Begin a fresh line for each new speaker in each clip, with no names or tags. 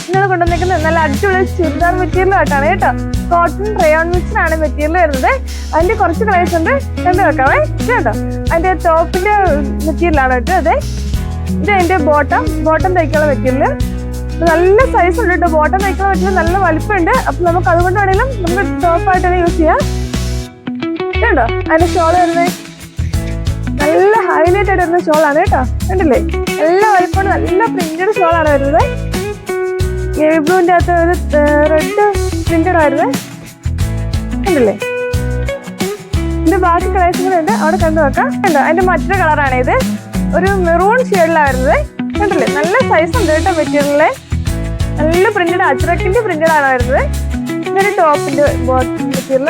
ഇന്നത് കൊണ്ടുവന്നിരിക്കുന്നത് നല്ല അടിപൊളി ചുരിദാർ മെറ്റീരിയൽ ആയിട്ടാണ് കേട്ടോ. കോട്ടൺ റയോൺ മിക്സിനാണ് മെറ്റീരിയൽ വരുന്നത്. അതിന്റെ കുറച്ച് കളേഴ്സ് ഉണ്ട്, കണ്ടു വെക്കാമേ കേട്ടോ. അതിന്റെ ടോപ്പിന്റെ മെറ്റീരിയലാണ് കേട്ടോ. ഇത് അതിന്റെ ബോട്ടം തയ്ക്കാനുള്ള മെറ്റീരിയൽ. നല്ല സൈസ് ഉണ്ട് കേട്ടോ. ബോട്ടം തയ്ക്കാൻ മെറ്റീരിയൽ നല്ല വലിപ്പമുണ്ട്. അപ്പൊ നമുക്ക് അതുകൊണ്ട് വേണമെങ്കിലും നമുക്ക് ടോപ്പായിട്ട് തന്നെ യൂസ് ചെയ്യാം കേട്ടോ. അതിന്റെ ഷോൾ വരുന്നത് നല്ല ഹൈലൈറ്റ് ആയിട്ട് വരുന്ന ഷോളാണ് കേട്ടോ. കണ്ടില്ലേ, നല്ല വലിപ്പമാണ്, നല്ല പ്രിന്റഡ് ഷോളാണ് വരുന്നത്. നേവി ബ്ലൂവിന്റെ അകത്ത് ഒരു റെഡ് പ്രിന്റഡ് ആയിരുന്നത്, കണ്ടില്ലേ. ഇതിന്റെ ബാക്കി കളേഴ്സും കൂടെ ഉണ്ട്, അവിടെ കണ്ടു വെക്കാം കണ്ടോ. അതിന്റെ മറ്റൊരു കളറാണ് ഇത്, ഒരു മെറൂൺ ഷെയ്ഡിലാണ് വരുന്നത്. കണ്ടില്ലേ, നല്ല സൈസ് ഉണ്ട് കേട്ടോ മെറ്റീരിയലിലെ. നല്ല പ്രിന്റഡ്, അജ്രക്കിന്റെ പ്രിന്റഡ് ആണ് വരുന്നത്. ഇതൊരു ടോപ്പിന്റെ മെറ്റീരിയൽ,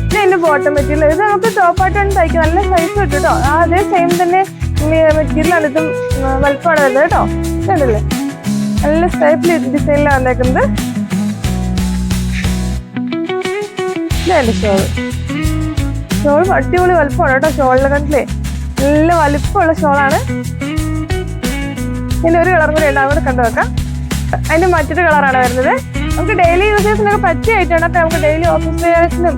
ഇതിന്റെ ബോട്ടം മെറ്റീരിയൽ. ഇത് നമുക്ക് ടോപ്പായിട്ട് വേണ്ടി തയ്ക്കാം, നല്ല സൈസ് കിട്ടും കേട്ടോ. അതേ സെയിം തന്നെ മെറ്റീരിയലാണ്, ഇതും വലുപ്പമാണ് വരുന്നത് കേട്ടോ. കണ്ടില്ലേ, നല്ല സ്റ്റൈപ്പിൽ ഡിസൈനിലാണ് വന്നേക്കുന്നത്. ഇതല്ലേ ഷോൾ അടിപൊളി വലുപ്പമാണ് കേട്ടോ. ഷോളിൽ കണ്ടില്ലേ, നല്ല വലിപ്പമുള്ള ഷോളാണ്. ഇതിന്റെ ഒരു കളർ കൂടെ ഉണ്ട്, അവിടെ കണ്ടു വെക്കാം. അതിന്റെ മറ്റൊരു കളറാണ് വരുന്നത്. നമുക്ക് ഡെയിലി യൂസേഴ്സിനൊക്കെ പറ്റിയ ഐറ്റമാണ്. നമുക്ക് ഡെയിലി ഓഫീസ് വെയേഴ്സിനും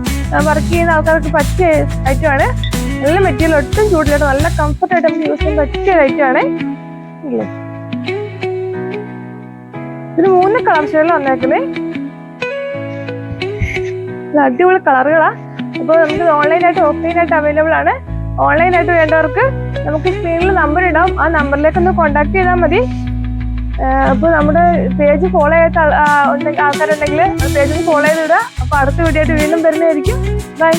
വർക്ക് ചെയ്യുന്ന ആൾക്കാർക്ക് പറ്റിയ ഐറ്റമാണ്. നല്ല മെറ്റീരിയൽ, ഒട്ടും ചൂടിലോട്ട് നല്ല കംഫർട്ടായിട്ട് നമുക്ക് യൂസ് ചെയ്യാൻ പറ്റിയ ഐറ്റമാണ്. ഇല്ലേ, ഇതിന് 3 കളർ ഷെയ്ഡിൽ വന്നേക്കുന്നത്. അടിപൊളി കളറുകളാ. അപ്പോൾ നമുക്ക് ഓൺലൈനായിട്ട് ഓഫ്ലൈനായിട്ട് അവൈലബിൾ ആണ്. ഓൺലൈനായിട്ട് വേണ്ടവർക്ക് നമുക്ക് സ്ക്രീനിൽ നമ്പർ ഇടാം, ആ നമ്പറിലേക്ക് ഒന്ന് കോൺടാക്ട് ചെയ്താൽ മതി. അപ്പോൾ നമ്മുടെ പേജ് ഫോളോ ചെയ്ത ആൾക്കാരുണ്ടെങ്കിൽ പേജിൽ ഫോളോ ചെയ്തിടുക. അപ്പോൾ അടുത്ത വീഡിയോ ആയിട്ട് വീണ്ടും വരുന്നതായിരിക്കും. ബൈ.